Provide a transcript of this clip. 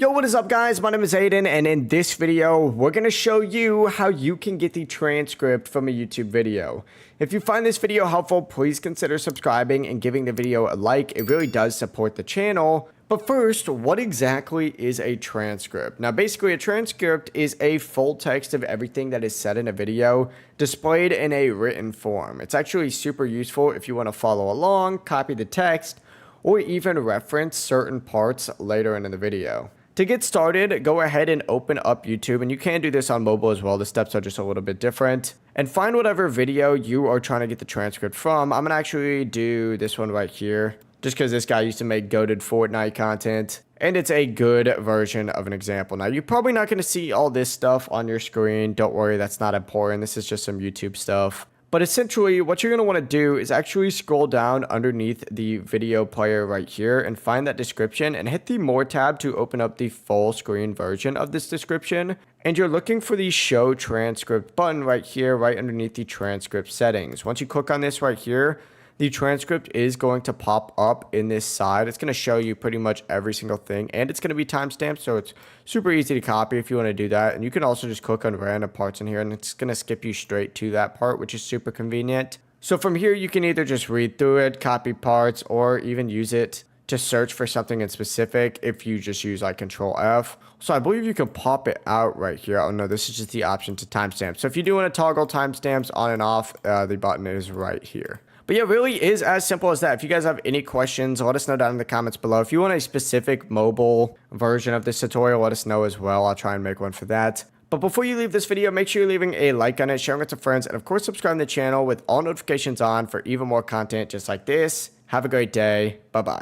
Yo, what is up guys? My name is Aiden, and in this video, we're going to show you how you can get the transcript from a YouTube video. If you find this video helpful, please consider subscribing and giving the video a like. It really does support the channel. But first, what exactly is a transcript? Now, basically, a transcript is a full text of everything that is said in a video displayed in a written form. It's actually super useful if you want to follow along, copy the text, or even reference certain parts later in the video. To get started, go ahead and open up YouTube, and you can do this on mobile as well. The steps are just a little bit different. And find whatever video you are trying to get the transcript from. I'm going to actually do this one right here, just because this guy used to make goated Fortnite content, and it's a good version of an example. Now, you're probably not going to see all this stuff on your screen. Don't worry, that's not important. This is just some YouTube stuff. But essentially, what you're going to want to do is actually scroll down underneath the video player right here and find that description and hit the More tab to open up the full screen version of this description. And you're looking for the Show Transcript button right here, right underneath the transcript settings. Once you click on this right here, the transcript is going to pop up in this side. It's going to show you pretty much every single thing, and it's going to be timestamped, so it's super easy to copy if you want to do that. And you can also just click on random parts in here, and it's going to skip you straight to that part, which is super convenient. So from here, you can either just read through it, copy parts, or even use it to search for something in specific if you just use like Control F. So I believe you can pop it out right here. Oh no, this is just the option to timestamp. So if you do want to toggle timestamps on and off, the button is right here. But yeah, it really is as simple as that. If you guys have any questions, let us know down in the comments below. If you want a specific mobile version of this tutorial, let us know as well. I'll try and make one for that. But before you leave this video, make sure you're leaving a like on it, sharing it with some friends, and of course, subscribing to the channel with all notifications on for even more content just like this. Have a great day. Bye-bye.